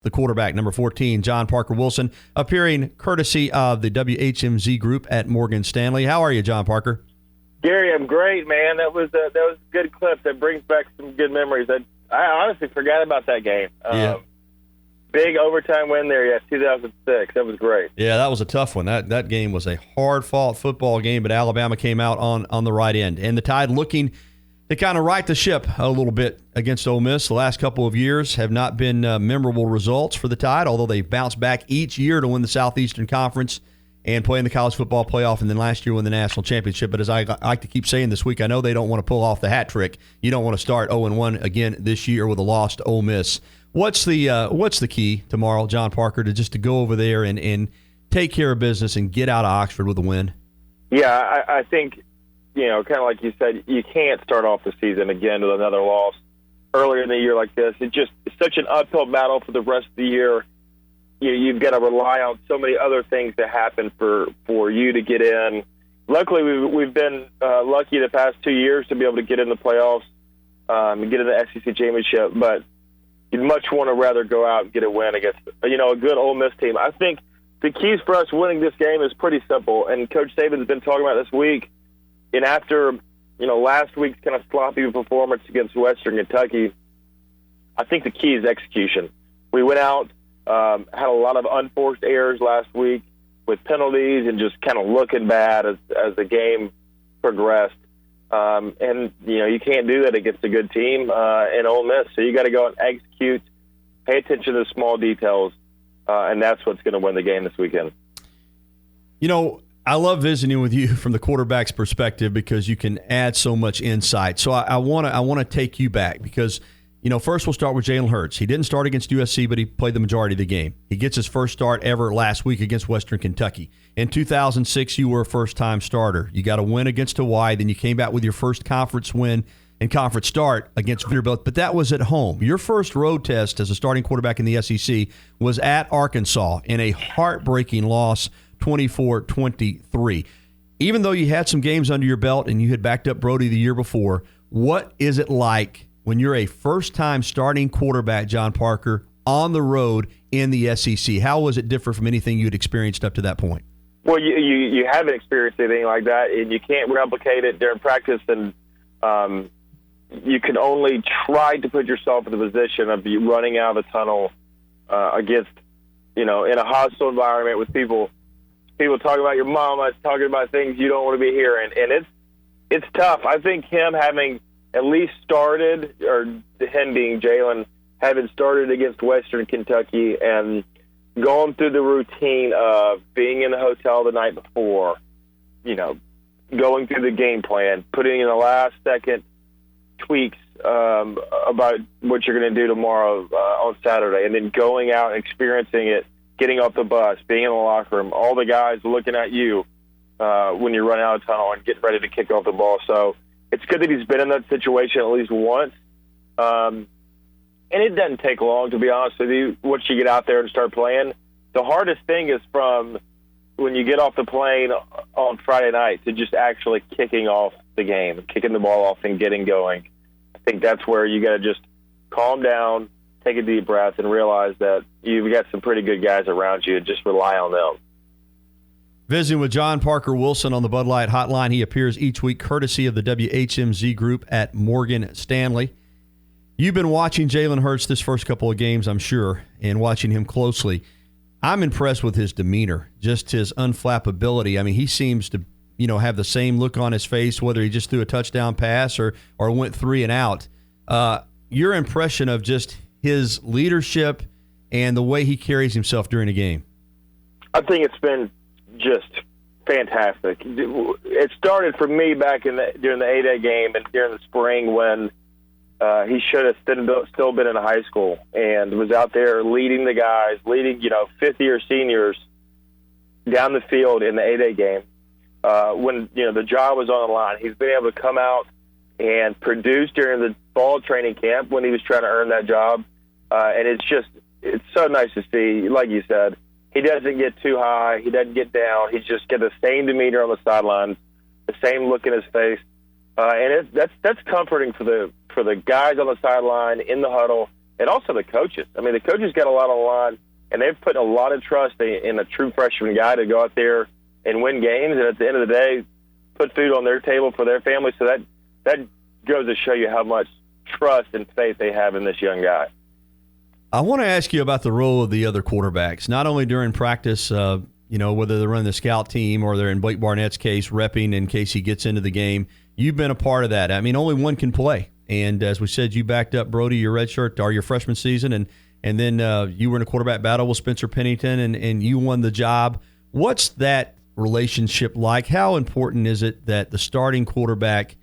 the quarterback, number 14, John Parker Wilson, appearing courtesy of the WHMZ group at Morgan Stanley. How are you, John Parker? Gary, I'm great, man. That was a good clip. That brings back some good memories. I honestly forgot about that game. Yeah. Big overtime win there, 2006. That was great. Yeah, that was a tough one. That game was a hard-fought football game, but Alabama came out on the right end. And the Tide looking to kind of right the ship a little bit against Ole Miss. The last couple of years have not been memorable results for the Tide, although they've bounced back each year to win the Southeastern Conference and play in the college football playoff, and then last year win the national championship. But as I like to keep saying this week, I know they don't want to pull off the hat trick. You don't want to start 0-1 again this year with a loss to Ole Miss. What's the key tomorrow, John Parker, to go over there and take care of business and get out of Oxford with a win? Yeah, I think, kind of like you said, you can't start off the season again with another loss earlier in the year like this. It's such an uphill battle for the rest of the year. You've got to rely on so many other things to happen for you to get in. Luckily, we've been lucky the past 2 years to be able to get in the playoffs and get in the SEC championship, but you'd much want to rather go out and get a win against, a good Ole Miss team. I think the keys for us winning this game is pretty simple, and Coach Saban's been talking about this week. And after, last week's kind of sloppy performance against Western Kentucky, I think the key is execution. We went out, had a lot of unforced errors last week with penalties and just kind of looking bad as the game progressed. And you can't do that against a good team in Ole Miss. So you got to go and execute, pay attention to the small details, and that's what's going to win the game this weekend. I love visiting with you from the quarterback's perspective because you can add so much insight. So I want to take you back because first we'll start with Jalen Hurts. He didn't start against USC, but he played the majority of the game. He gets his first start ever last week against Western Kentucky. In 2006, you were a first-time starter. You got a win against Hawaii, then you came back with your first conference win and conference start against Vanderbilt, but that was at home. Your first road test as a starting quarterback in the SEC was at Arkansas in a heartbreaking loss, 24-23. Even though you had some games under your belt and you had backed up Brody the year before, what is it like when you're a first-time starting quarterback, John Parker, on the road in the SEC? How was it different from anything you had experienced up to that point? Well, you haven't experienced anything like that, and you can't replicate it during practice, and you can only try to put yourself in the position of you running out of the tunnel against, in a hostile environment with people talking about your mama, talking about things you don't want to be hearing, and it's tough. I think him having at least started, or him being Jalen, having started against Western Kentucky and going through the routine of being in the hotel the night before, going through the game plan, putting in the last-second tweaks about what you're going to do tomorrow on Saturday, and then going out and experiencing it, getting off the bus, being in the locker room, all the guys looking at you when you're running out of tunnel and getting ready to kick off the ball. So it's good that he's been in that situation at least once. And it doesn't take long, to be honest with you, once you get out there and start playing. The hardest thing is from when you get off the plane on Friday night to just actually kicking off the game, kicking the ball off and getting going. I think that's where you got to just calm down, take a deep breath, and realize that you've got some pretty good guys around you and just rely on them. Visiting with John Parker Wilson on the Bud Light Hotline. He appears each week courtesy of the WHMZ group at Morgan Stanley. You've been watching Jalen Hurts this first couple of games, I'm sure, and watching him closely. I'm impressed with his demeanor, just his unflappability. I mean, he seems to, have the same look on his face, whether he just threw a touchdown pass or went 3 and out. Your impression of just his leadership and the way he carries himself during a game? I think it's been just fantastic. It started for me back during the 8A game and during the spring when he should have still been in high school and was out there leading the guys, leading, fifth-year seniors down the field in the 8A game. When, the job was on the line, he's been able to come out and produce during the fall training camp when he was trying to earn that job. And it's so nice to see, like you said, he doesn't get too high. He doesn't get down. He's just got the same demeanor on the sidelines, the same look in his face. And that's comforting for the guys on the sideline in the huddle and also the coaches. I mean, the coaches got a lot on the line, and they've put a lot of trust in a true freshman guy to go out there and win games, and at the end of the day, put food on their table for their family. So that goes to show you how much trust and faith they have in this young guy. I want to ask you about the role of the other quarterbacks, not only during practice, whether they're running the scout team or they're in Blake Barnett's case, repping in case he gets into the game. You've been a part of that. I mean, only one can play. And as we said, you backed up Brody your redshirt or your freshman season, and then you were in a quarterback battle with Spencer Pennington, and you won the job. What's that relationship like? How important is it that the starting quarterback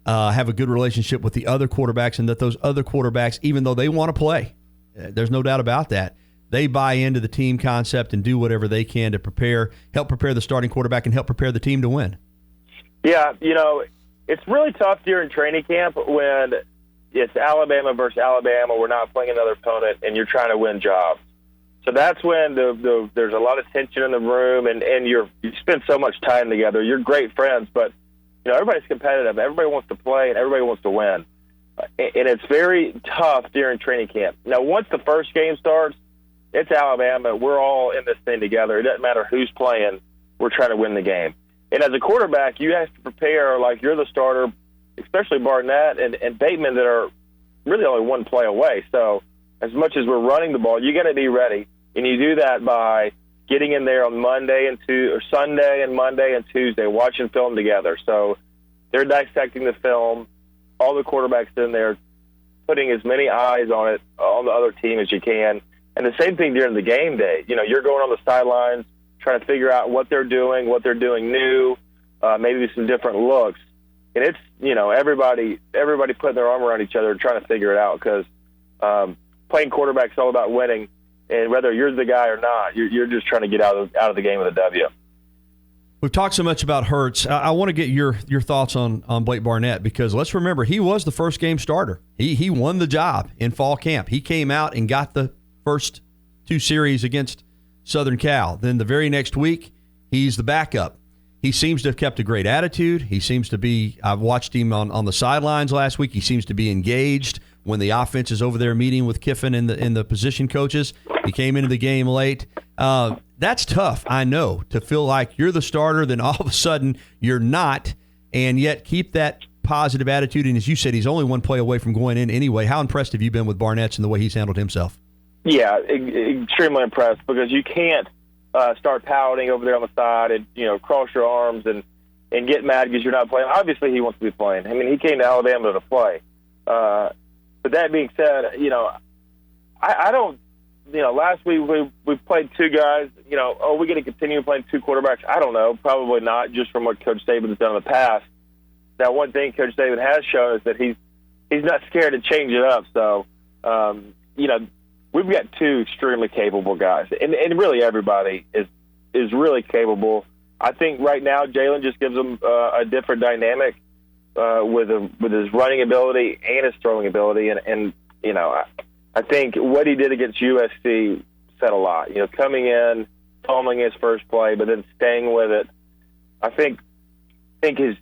have a good relationship with the other quarterbacks, and that those other quarterbacks, even though they want to play, there's no doubt about that, they buy into the team concept and do whatever they can to help prepare the starting quarterback and help prepare the team to win? Yeah, it's really tough during training camp when it's Alabama versus Alabama. We're not playing another opponent, and you're trying to win jobs. So that's when there's a lot of tension in the room, and you spend so much time together. You're great friends, but everybody's competitive. Everybody wants to play, and everybody wants to win. And it's very tough during training camp. Now, once the first game starts, it's Alabama. We're all in this thing together. It doesn't matter who's playing. We're trying to win the game. And as a quarterback, you have to prepare like you're the starter, especially Barnett and Bateman, that are really only one play away. So as much as we're running the ball, you got to be ready. And you do that by getting in there on Sunday and Monday and Tuesday, watching film together. So they're dissecting the film, all the quarterbacks in there, putting as many eyes on the other team as you can. And the same thing during the game day. You're going on the sidelines, trying to figure out what they're doing new, maybe some different looks. And it's, everybody putting their arm around each other and trying to figure it out, because playing quarterback is all about winning. And whether you're the guy or not, you're just trying to get out of the game with a W. We've talked so much about Hurts. I want to get your thoughts on Blake Barnett, because let's remember, he was the first game starter. He won the job in fall camp. He came out and got the first two series against Southern Cal. Then the very next week, he's the backup. He seems to have kept a great attitude. He seems to be, I've watched him on the sidelines last week. He seems to be engaged when the offense is over there meeting with Kiffin and the position coaches. He came into the game late. That's tough, I know, to feel like you're the starter, then all of a sudden you're not, and yet keep that positive attitude. And as you said, he's only one play away from going in anyway. How impressed have you been with Barnett and the way he's handled himself? Yeah, extremely impressed, because you can't start pouting over there on the side and, cross your arms and get mad because you're not playing. Obviously, he wants to be playing. I mean, he came to Alabama to play. But that being said, I don't, last week we played two guys. Are we going to continue playing two quarterbacks? I don't know. Probably not, just from what Coach Saban has done in the past. Now, one thing Coach Saban has shown is that he's not scared to change it up. So, we've got two extremely capable guys, and really everybody is really capable. I think right now Jalen just gives them a different dynamic with his running ability and his throwing ability, and I think what he did against USC said a lot. Coming in, fumbling his first play, but then staying with it. I think his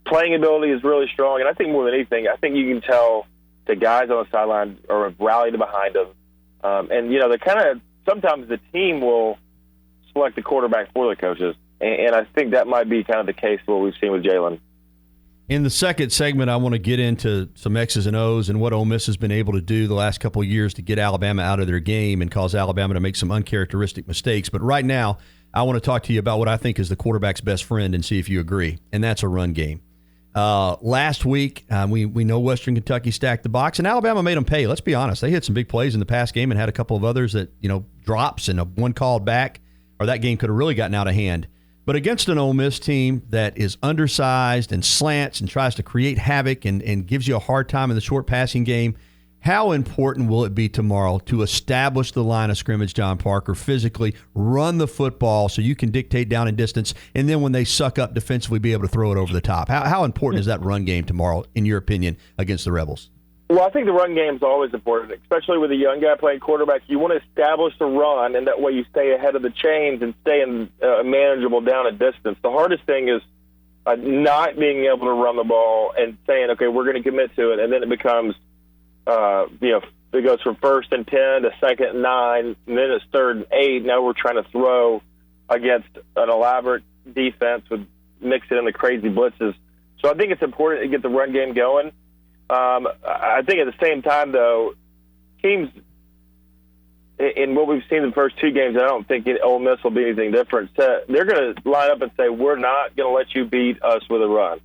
playing ability is really strong, and I think more than anything, I think you can tell the guys on the sideline are rallied behind him. And they're kind of, sometimes the team will select the quarterback for the coaches. And I think that might be kind of the case what we've seen with Jalen. In the second segment, I want to get into some X's and O's and what Ole Miss has been able to do the last couple of years to get Alabama out of their game and cause Alabama to make some uncharacteristic mistakes. But right now, I want to talk to you about what I think is the quarterback's best friend and see if you agree, and that's a run game. Last week, we know Western Kentucky stacked the box, and Alabama made them pay. Let's be honest. They hit some big plays in the pass game and had a couple of others that, drops and one called back, or that game could have really gotten out of hand. But against an Ole Miss team that is undersized and slants and tries to create havoc and gives you a hard time in the short passing game, how important will it be tomorrow to establish the line of scrimmage, John Parker, physically, run the football so you can dictate down and distance, and then when they suck up defensively, be able to throw it over the top? How important is that run game tomorrow, in your opinion, against the Rebels? Well, I think the run game is always important, especially with a young guy playing quarterback. You want to establish the run, and that way you stay ahead of the chains and stay in manageable down and distance. The hardest thing is not being able to run the ball and saying, okay, we're going to commit to it, and then it becomes it goes from 1st and 10 to 2nd and 9, and then it's 3rd and 8. Now we're trying to throw against an elaborate defense with mixing in the crazy blitzes. So I think it's important to get the run game going. I think at the same time, though, teams in what we've seen in the first 2 games, I don't think Ole Miss will be anything different. They're going to line up and say, we're not going to let you beat us with a run.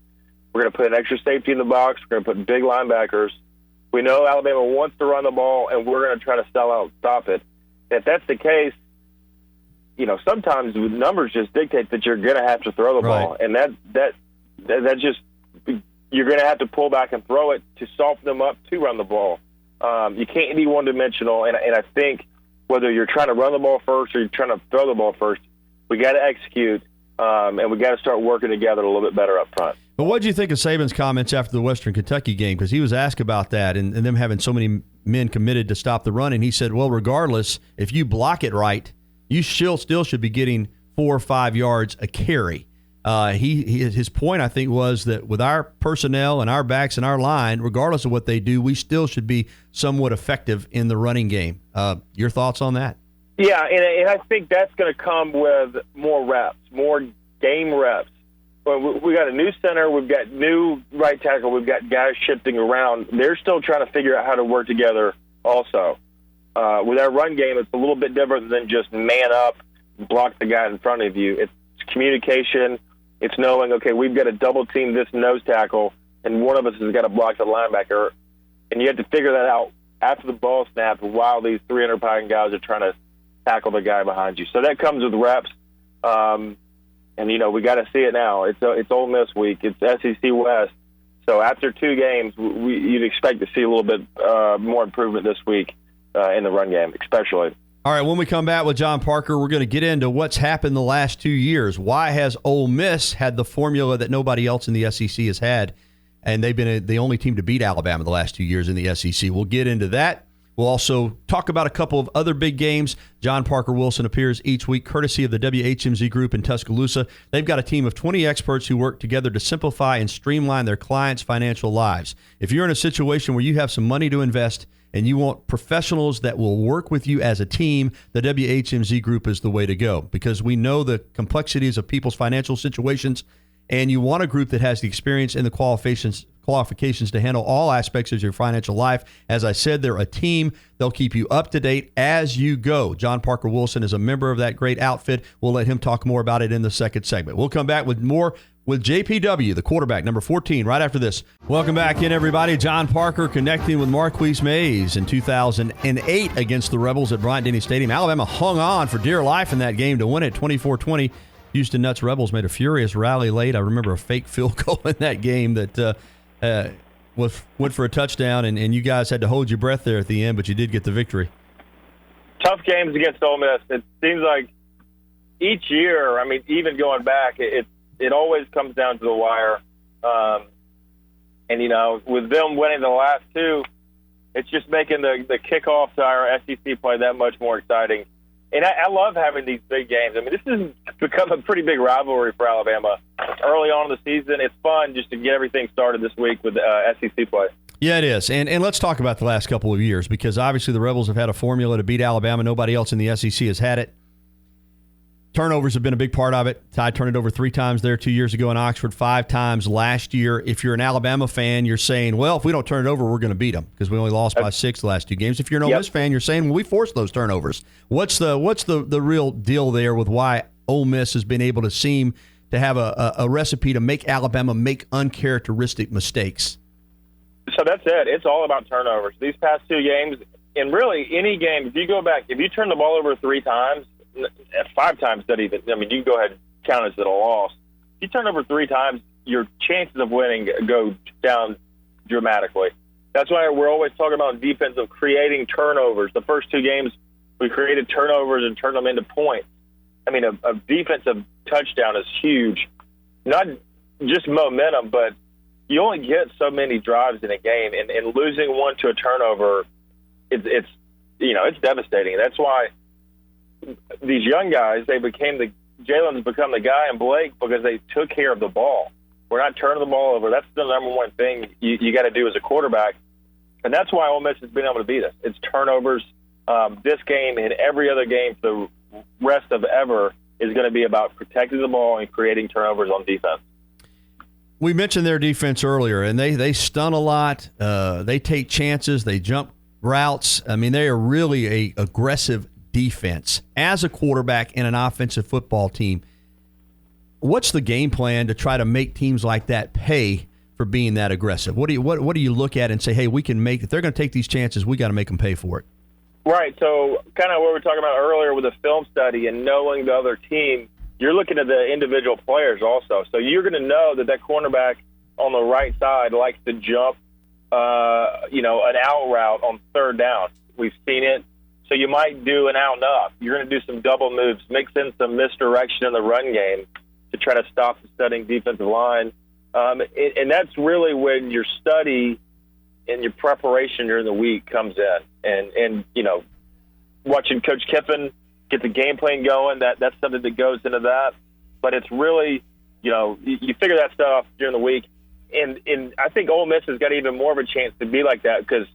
We're going to put an extra safety in the box. We're going to put big linebackers. We know Alabama wants to run the ball, and we're going to try to sell out and stop it. If that's the case, sometimes the numbers just dictate that you're going to have to throw the ball, and that just you're going to have to pull back and throw it to soften them up to run the ball. You can't be one-dimensional, and I think whether you're trying to run the ball first or you're trying to throw the ball first, we got to execute, and we got to start working together a little bit better up front. But what did you think of Saban's comments after the Western Kentucky game? Because he was asked about that and them having so many men committed to stop the run, and he said, well, regardless, if you block it right, you still should be getting 4 or 5 yards a carry. His point, I think, was that with our personnel and our backs and our line, regardless of what they do, we still should be somewhat effective in the running game. Your thoughts on that? Yeah, and I think that's going to come with more reps, more game reps. We got a new center, we've got new right tackle, we've got guys shifting around. They're still trying to figure out how to work together also. With our run game, it's a little bit different than just man up, block the guy in front of you. It's communication. It's knowing, okay, we've got to double team this nose tackle, and one of us has got to block the linebacker. And you have to figure that out after the ball snap while these 300-pound guys are trying to tackle the guy behind you. So that comes with reps. And, we got to see it now. It's Ole Miss week. It's SEC West. So after 2 games, you'd expect to see a little bit more improvement this week in the run game, especially. All right, when we come back with John Parker, we're going to get into what's happened the last 2 years. Why has Ole Miss had the formula that nobody else in the SEC has had, and they've been the only team to beat Alabama the last 2 years in the SEC? We'll get into that. We'll also talk about a couple of other big games. John Parker Wilson appears each week, courtesy of the WHMZ Group in Tuscaloosa. They've got a team of 20 experts who work together to simplify and streamline their clients' financial lives. If you're in a situation where you have some money to invest and you want professionals that will work with you as a team, the WHMZ Group is the way to go, because we know the complexities of people's financial situations, and you want a group that has the experience and the qualifications to handle all aspects of your financial life. As I said, they're a team. They'll keep you up to date as you go. John Parker Wilson is a member of that great outfit. We'll let him talk more about it in the second segment. We'll come back with more with JPW, the quarterback, number 14, right after this. Welcome back in, everybody. John Parker connecting with Marquise Mays in 2008 against the Rebels at Bryant-Denny Stadium. Alabama hung on for dear life in that game to win it 24-20. Houston Nuts Rebels made a furious rally late. I remember a fake field goal in that game that went for a touchdown, and you guys had to hold your breath there at the end, but you did get the victory. Tough games against Ole Miss. It seems like each year, even going back, it always comes down to the wire. And, with them winning the last 2, it's just making the kickoff to our SEC play that much more exciting. And I love having these big games. This has become a pretty big rivalry for Alabama. Early on in the season, it's fun just to get everything started this week with SEC play. Yeah, it is. And let's talk about the last couple of years, because obviously the Rebels have had a formula to beat Alabama. Nobody else in the SEC has had it. Turnovers have been a big part of it. Ty turned it over 3 times there 2 years ago in Oxford, 5 times last year. If you're an Alabama fan, you're saying, well, if we don't turn it over, we're going to beat them because we only lost by 6 the last 2 games. If you're an Ole Miss fan, you're saying, well, we forced those turnovers. What's the real deal there with why Ole Miss has been able to seem to have a recipe to make Alabama make uncharacteristic mistakes? So that's it. It's all about turnovers. These past 2 games, and really any game, if you go back, if you turn the ball over 3 times, 5 times, that even, you can go ahead and count as a loss. If you turn over 3 times, your chances of winning go down dramatically. That's why we're always talking about defense of creating turnovers. The first 2 games, we created turnovers and turned them into points. A defensive touchdown is huge. Not just momentum, but you only get so many drives in a game, and losing one to a turnover, it's devastating. That's why these young guys, Jalen's become the guy, and Blake, because they took care of the ball. We're not turning the ball over. That's the number one thing you got to do as a quarterback. And that's why Ole Miss has been able to beat us. It's turnovers. This game and every other game for the rest of ever is going to be about protecting the ball and creating turnovers on defense. We mentioned their defense earlier, and they stun a lot. They take chances. They jump routes. I mean, they are really a aggressive defense. As a quarterback in an offensive football team, what's the game plan to try to make teams like that pay for being that aggressive? What do you look at and say, hey, we can make, if they're going to take these chances, we got to make them pay for it? Right. So kind of what we were talking about earlier with the film study and knowing the other team, you're looking at the individual players also. So you're going to know that cornerback on the right side likes to jump, an out route on third down. We've seen it. So you might do an out and up. You're going to do some double moves, mix in some misdirection in the run game to try to stop the studying defensive line. And that's really when your study and your preparation during the week comes in. And watching Coach Kiffin get the game plan going, that's something that goes into that. But it's really, you figure that stuff during the week. And I think Ole Miss has got even more of a chance to be like that because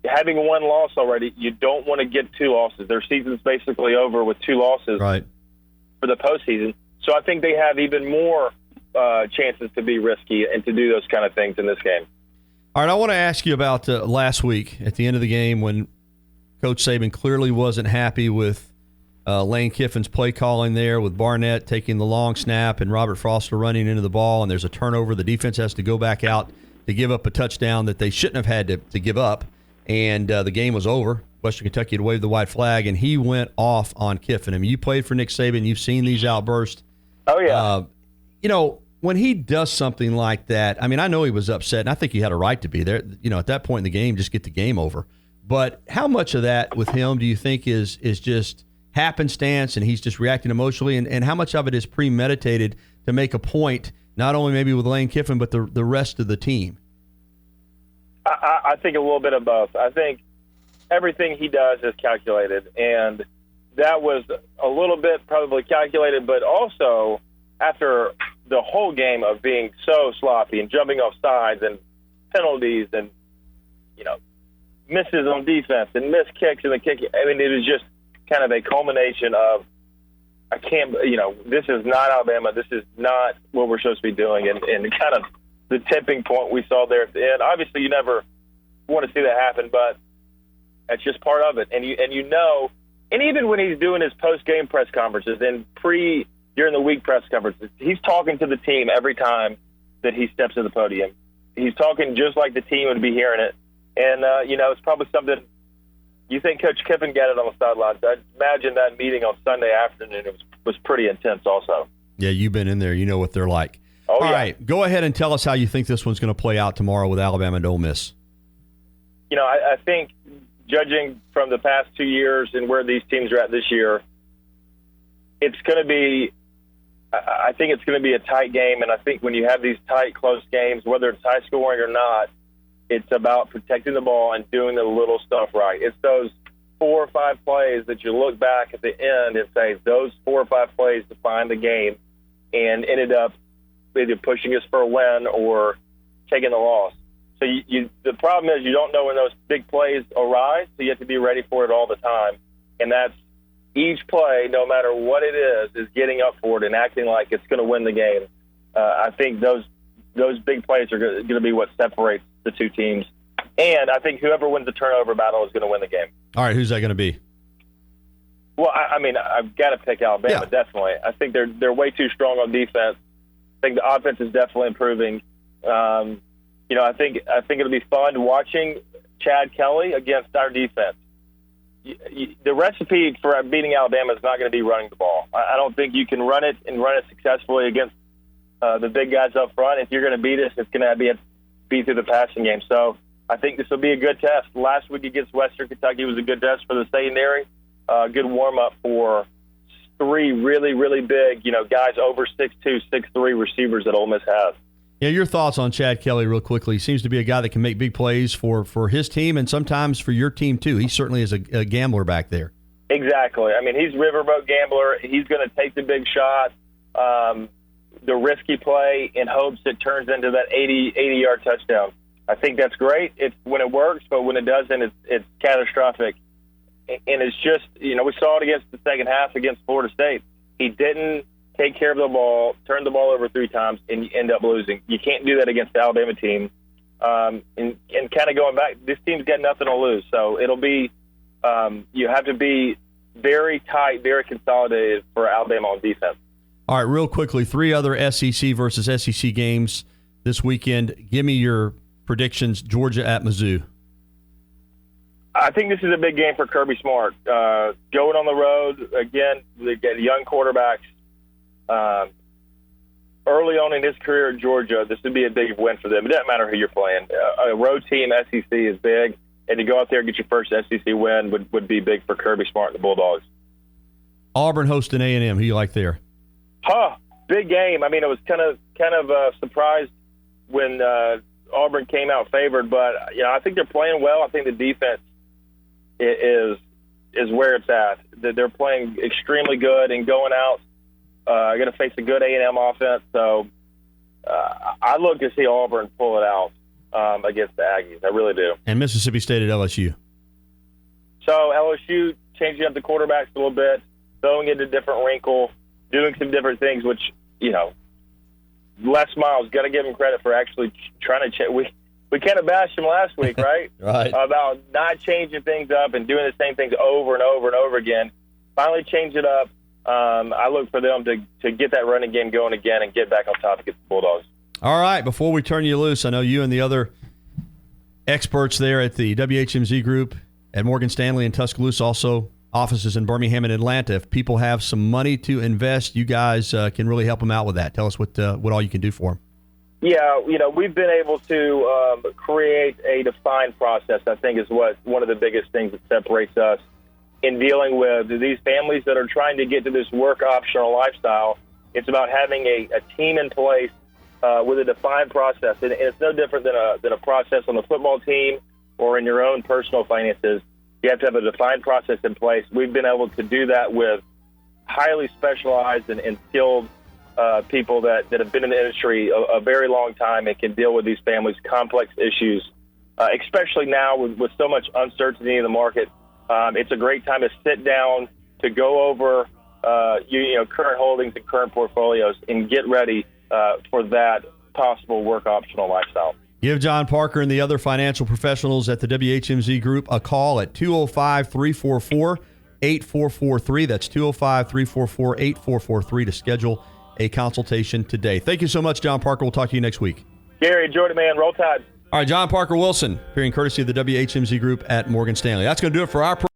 having one loss already, you don't want to get two losses. Their season's basically over with two losses for the postseason. So I think they have even more chances to be risky and to do those kind of things in this game. All right, I want to ask you about last week at the end of the game when Coach Saban clearly wasn't happy with Lane Kiffin's play calling there, with Barnett taking the long snap and Robert Foster running into the ball, and there's a turnover. The defense has to go back out to give up a touchdown that they shouldn't have had to give up, and the game was over. Western Kentucky had waved the white flag, and he went off on Kiffin. I mean, you played for Nick Saban. You've seen these outbursts. Oh, yeah. When he does something like that, I mean, I know he was upset, and I think he had a right to be there. At that point in the game, just get the game over. But how much of that with him do you think is just happenstance and he's just reacting emotionally, and how much of it is premeditated to make a point, not only maybe with Lane Kiffin, but the rest of the team? I think a little bit of both. I think everything he does is calculated, and that was a little bit probably calculated, but also after the whole game of being so sloppy and jumping off sides and penalties and, misses on defense and missed kicks and the kick. I mean, it was just kind of a culmination of, this is not Alabama. This is not what we're supposed to be doing. And kind of the tipping point we saw there at the end. Obviously, you never want to see that happen, but that's just part of it. And even when he's doing his post-game press conferences and during the week press conferences, he's talking to the team every time that he steps to the podium. He's talking just like the team would be hearing it. And, it's probably something you think Coach Kiffin got it on the sidelines. I imagine that meeting on Sunday afternoon was pretty intense also. Yeah, you've been in there. You know what they're like. Oh, All right, go ahead and tell us how you think this one's going to play out tomorrow with Alabama and Ole Miss. I think judging from the past 2 years and where these teams are at this year, it's going to be – I think it's going to be a tight game. And I think when you have these tight, close games, whether it's high scoring or not, it's about protecting the ball and doing the little stuff right. It's those 4 or 5 plays that you look back at the end and say, those 4 or 5 plays defined the game and ended up either pushing us for a win or taking the loss. So the problem is you don't know when those big plays arise, so you have to be ready for it all the time. And that's each play, no matter what it is getting up for it and acting like it's going to win the game. I think those big plays are going to be what separates the two teams. And I think whoever wins the turnover battle is going to win the game. All right, who's that going to be? Well, I've got to pick Alabama, definitely. I think they're way too strong on defense. I think the offense is definitely improving. I think it'll be fun watching Chad Kelly against our defense. The recipe for beating Alabama is not going to be running the ball. I don't think you can run it successfully against the big guys up front. If you're going to beat us, it's going to be through the passing game. So I think this will be a good test. Last week against Western Kentucky was a good test for the secondary. Good warm-up for 3 really, really big, guys over 6'2", 6'3" receivers that Ole Miss has. Yeah, your thoughts on Chad Kelly real quickly. He seems to be a guy that can make big plays for his team and sometimes for your team too. He certainly is a gambler back there. Exactly. He's riverboat gambler. He's going to take the big shot, the risky play in hopes it turns into that 80-yard touchdown. I think that's great. It's when it works, but when it doesn't, it's catastrophic. And it's just, we saw it against the second half against Florida State. He didn't take care of the ball, turn the ball over 3 times, and you end up losing. You can't do that against the Alabama team. And kind of going back, this team's got nothing to lose. So it'll be you have to be very tight, very consolidated for Alabama on defense. All right, real quickly, 3 other SEC versus SEC games this weekend. Give me your predictions. Georgia at Mizzou. I think this is a big game for Kirby Smart. Going on the road, again, they get young quarterbacks. Early on in his career at Georgia, this would be a big win for them. It doesn't matter who you're playing. A road team, SEC, is big. And to go out there and get your first SEC win would be big for Kirby Smart and the Bulldogs. Auburn hosting A&M. Who you like there? Big game. I mean, I was kind of surprised when Auburn came out favored, but I think they're playing well. I think the defense is where it's at. They're playing extremely good and going out. Going to face a good A&M offense, so I look to see Auburn pull it out against the Aggies. I really do. And Mississippi State at LSU. So LSU changing up the quarterbacks a little bit, throwing it a different wrinkle, doing some different things, which, Les Miles, got to give him credit for actually trying to change. We kind of bashed him last week, right? Right. About not changing things up and doing the same things over and over and over again. Finally changed it up. I look for them to get that running game going again and get back on top against the Bulldogs. All right, before we turn you loose, I know you and the other experts there at the WHMZ group at Morgan Stanley and Tuscaloosa, also offices in Birmingham and Atlanta. If people have some money to invest, you guys can really help them out with that. Tell us what all you can do for them. Yeah, we've been able to create a defined process, I think, is one of the biggest things that separates us in dealing with these families that are trying to get to this work optional lifestyle. It's about having a team in place with a defined process. And it's no different than a process on the football team or in your own personal finances. You have to have a defined process in place. We've been able to do that with highly specialized and skilled people that have been in the industry a very long time and can deal with these families' complex issues, especially now with so much uncertainty in the market. It's a great time to sit down, to go over current holdings and current portfolios and get ready for that possible work optional lifestyle. Give John Parker and the other financial professionals at the WHMZ Group a call at 205-344-8443. That's 205-344-8443 to schedule a consultation today. Thank you so much, John Parker. We'll talk to you next week. Gary, enjoyed it, man. Roll Tide. All right, John Parker Wilson, appearing courtesy of the WHMZ Group at Morgan Stanley. That's going to do it for our program.